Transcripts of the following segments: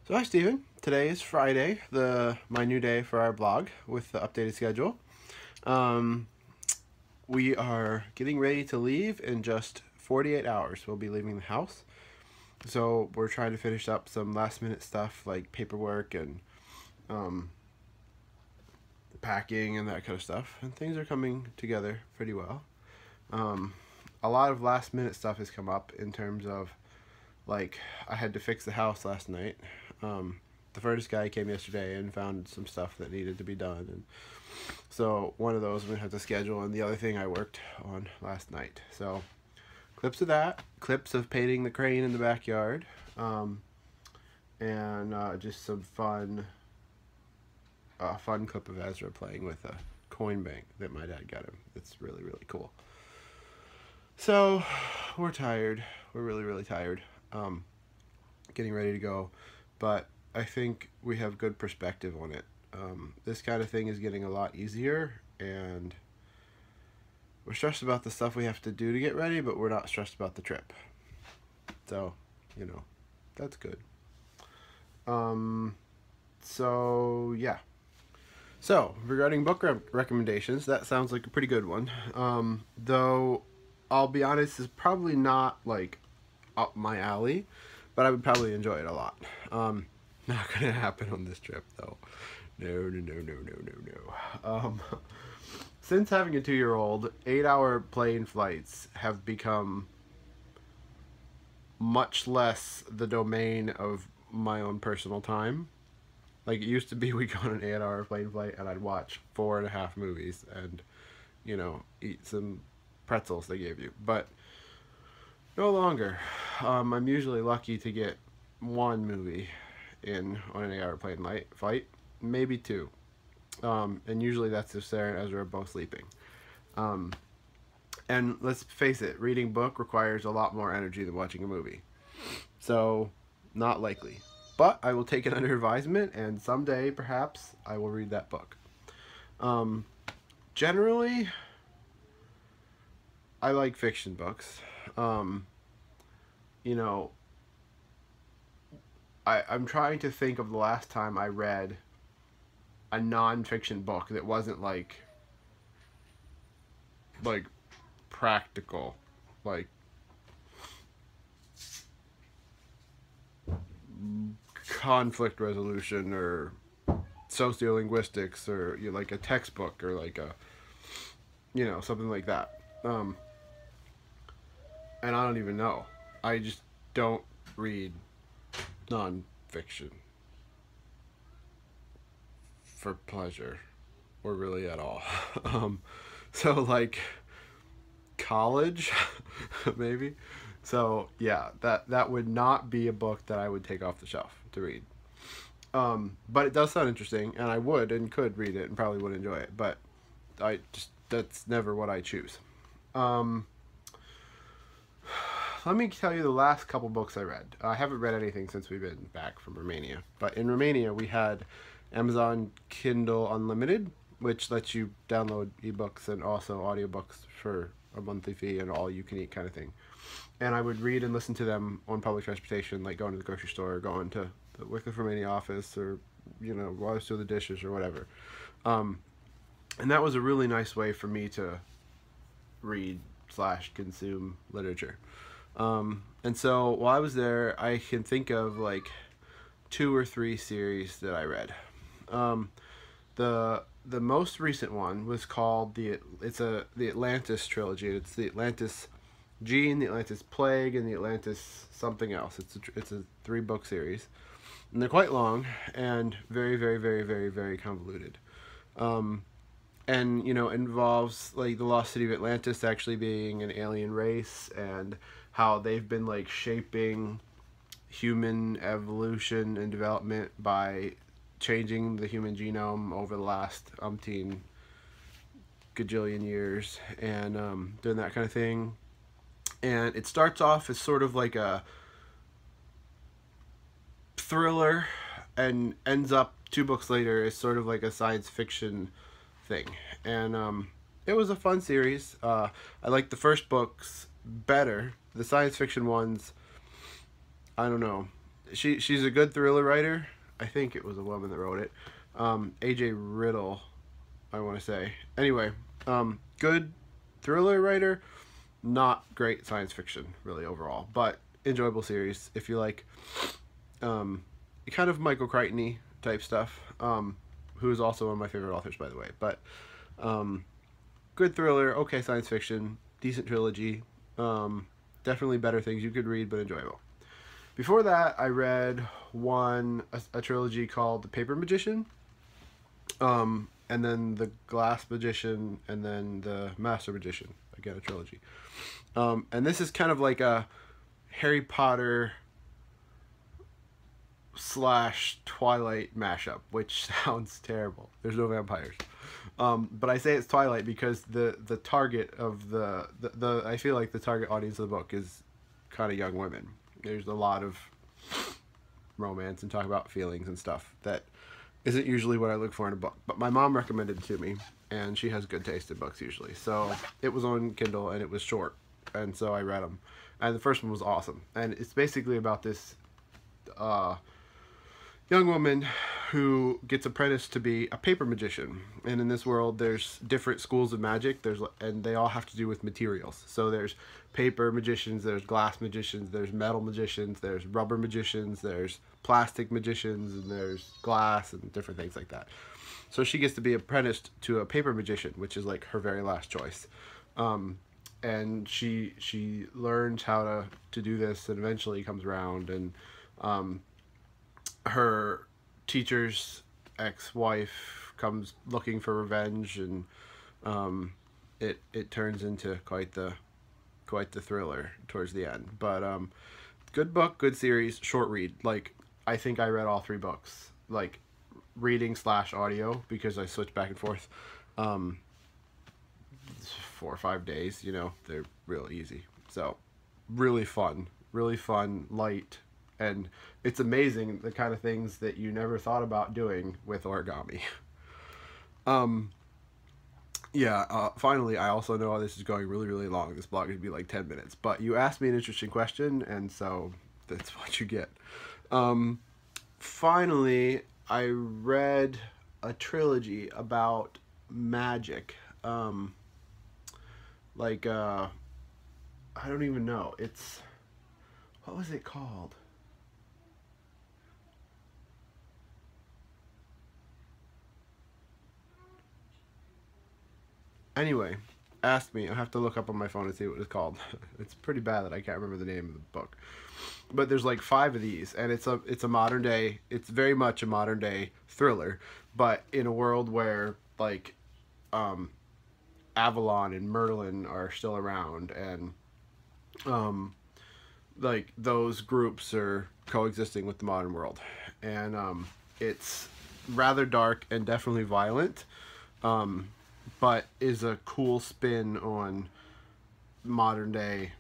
So hi Steven, today is Friday, my new day for our blog with the updated schedule. Um, we are getting ready to leave in just 48 hours. We'll be leaving the house. So we're trying to finish up some last minute stuff like paperwork and packing and that kind of stuff. And things are coming together pretty well. A lot of last minute stuff has come up in terms of like I had to fix the house last night. The furnace guy came yesterday and found some stuff that needed to be done, and so one of those we have to schedule, and the other thing I worked on last night. So clips of that, clips of painting the crane in the backyard, and just some fun clip of Ezra playing with a coin bank that my dad got him. It's really, really cool. So we're tired. We're really tired. Getting ready to go, but I think we have good perspective on it. This kind of thing is getting a lot easier, and we're stressed about the stuff we have to do to get ready, but we're not stressed about the trip. So, that's good. So yeah. So, regarding book recommendations, that sounds like a pretty good one. Though, I'll be honest, it's probably not, like, up my alley, but I would probably enjoy it a lot. Not gonna happen on this trip, though. No. Since having a 2-year-old, 8-hour plane flights have become much less the domain of my own personal time. Like, it used to be we'd go on an 8-hour plane flight and I'd watch 4.5 movies and, eat some pretzels they gave you. But no longer. I'm usually lucky to get one movie on an 8-hour plane flight, maybe 2. And usually that's if Sarah and Ezra are both sleeping. And let's face it, reading a book requires a lot more energy than watching a movie. So, not likely. But I will take it under advisement, and someday, perhaps, I will read that book. Generally, I like fiction books. I'm trying to think of the last time I read a non-fiction book that wasn't like practical, like conflict resolution or sociolinguistics, or like a textbook, or like a something like that. And I don't even know. I just don't read non-fiction for pleasure, or really at all. So like college, maybe. So yeah, that would not be a book that I would take off the shelf to read. But it does sound interesting, and I would and could read it and probably would enjoy it, but that's never what I choose. Let me tell you the last couple books I read. I haven't read anything since we've been back from Romania. But in Romania, we had Amazon Kindle Unlimited, which lets you download ebooks and also audiobooks for a monthly fee, and all you can eat kind of thing. And I would read and listen to them on public transportation, like going to the grocery store, or going to the Wycliffe Romania office, or, while I was doing the dishes or whatever. And that was a really nice way for me to read/consume literature. And so while I was there, I can think of like 2 or 3 series that I read. The most recent one was called the Atlantis trilogy. It's the Atlantis Gene, the Atlantis Plague, and the Atlantis something else. It's a 3-book series, and they're quite long and very convoluted. And involves like the lost city of Atlantis actually being an alien race, and how they've been like shaping human evolution and development by changing the human genome over the last umpteen gajillion years, and doing that kind of thing. And it starts off as sort of like a thriller, and ends up 2 books later as sort of like a science fiction thing. And it was a fun series. I liked the first books better. The science fiction ones, I don't know. she's a good thriller writer. I think it was a woman that wrote it. AJ Riddle, I want to say. Anyway, good thriller writer, not great science fiction really overall, but enjoyable series if you like kind of Michael Crichton-y type stuff, who is also one of my favorite authors, by the way. But good thriller, okay science fiction, decent trilogy, definitely better things you could read, but enjoyable. Before that, I read a trilogy called The Paper Magician, and then The Glass Magician, and then The Master Magician, again a trilogy. And this is kind of like a Harry Potter / Twilight mashup, which sounds terrible. There's no vampires. But I say it's Twilight because the target of the I feel like the target audience of the book is kind of young women. There's a lot of romance and talk about feelings and stuff that isn't usually what I look for in a book. But my mom recommended it to me, and she has good taste in books usually. So it was on Kindle, and it was short, and so I read them. And the first one was awesome. And it's basically about this young woman who gets apprenticed to be a paper magician. And in this world, there's different schools of magic. And they all have to do with materials. So there's paper magicians, there's glass magicians, there's metal magicians, there's rubber magicians, there's plastic magicians, and there's glass and different things like that. So she gets to be apprenticed to a paper magician, which is like her very last choice. And she learns how to do this, and eventually comes around, and her teacher's ex-wife comes looking for revenge, and it turns into quite the thriller towards the end. But good book, good series, short read. Like, I think I read all 3 books, like reading / audio, because I switch back and forth. 4 or 5 days, you know, they're real easy. So really fun, light, and it's amazing the kind of things that you never thought about doing with origami. Finally, I also know this is going really long. This blog is going to be like 10 minutes, but you asked me an interesting question, and so that's what you get. Finally, I read a trilogy about magic. I don't even know. What was it called? Anyway, ask me. I'll have to look up on my phone and see what it's called. It's pretty bad that I can't remember the name of the book. But there's like 5 of these, and it's a modern day, it's very much a modern day thriller, but in a world where like Avalon and Merlin are still around, and like those groups are coexisting with the modern world. And it's rather dark and definitely violent, but is a cool spin on modern day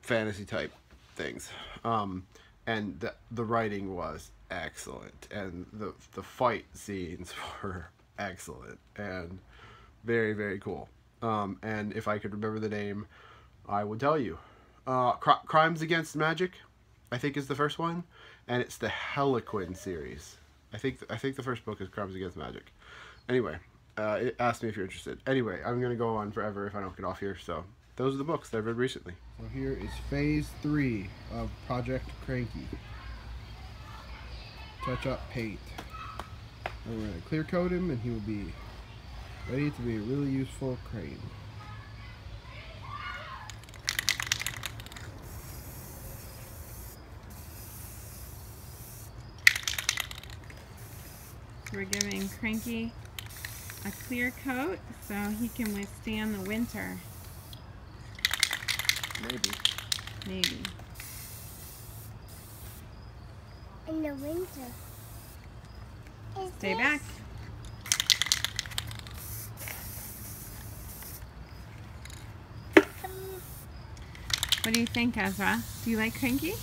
fantasy type things. And the writing was excellent, and the fight scenes were excellent and very cool. And if I could remember the name, I would tell you. Crimes Against Magic, I think, is the first one, and it's the Harlequin series. I think the first book is Crimes Against Magic. Anyway, it asked me if you're interested. Anyway, I'm gonna go on forever if I don't get off here. So those are the books that I've read recently. So here is phase 3 of Project Cranky. Touch up paint. I'm gonna clear coat him, and he will be ready to be a really useful crane. So we're giving Cranky a clear coat so he can withstand the winter. Maybe. In the winter. Stay back. What do you think, Ezra? Do you like Cranky?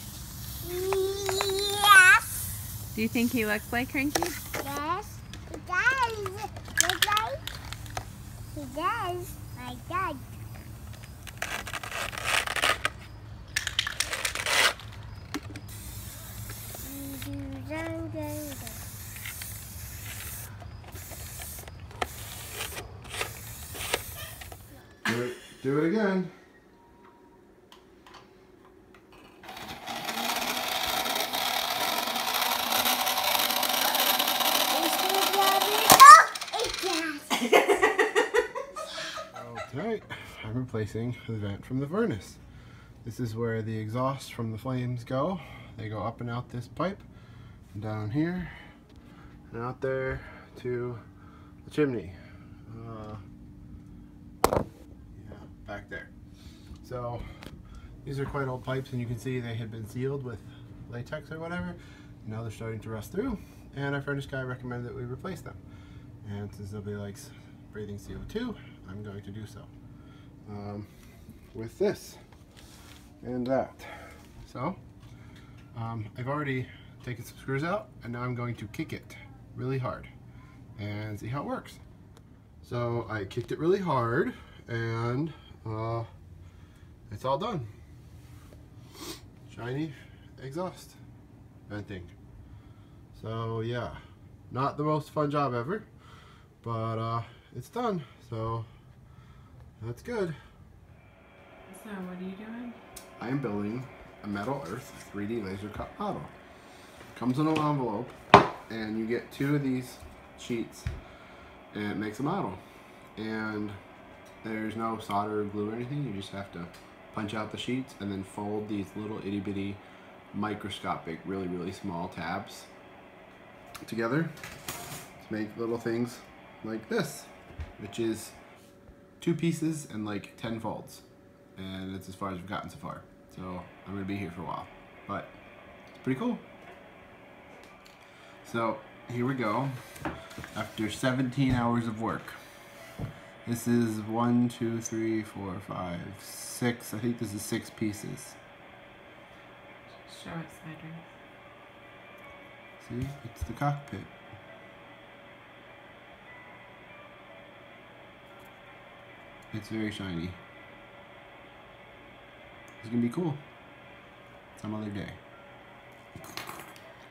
Yes. Do you think he looks like Cranky? Yes, he does. Look like he does. Like that. Do it again. Okay, I'm replacing the vent from the furnace. This is where the exhaust from the flames go. They go up and out this pipe, and down here, and out there to the chimney. Yeah, back there. So these are quite old pipes, and you can see they had been sealed with latex or whatever. Now they're starting to rust through, and our furnace guy recommended that we replace them. And since nobody likes breathing CO2, I'm going to do so with this and that. So I've already taken some screws out, and now I'm going to kick it really hard and see how it works. So I kicked it really hard, and it's all done. Shiny exhaust venting. So yeah, not the most fun job ever, but it's done, so that's good. So what are you doing? I am building a Metal Earth 3D laser cut model. Comes in an envelope, and you get 2 of these sheets, and it makes a model. And there's no solder or glue or anything. You just have to punch out the sheets and then fold these little itty bitty microscopic, really small tabs together to make little things like this, which is 2 pieces and like 10 folds. And it's as far as we've gotten so far. So I'm gonna be here for a while, but it's pretty cool. So here we go. After 17 hours of work. This is 1, 2, 3, 4, 5, 6. I think this is 6 pieces. Show it sideways. See, it's the cockpit. It's very shiny. It's gonna be cool. Some other day.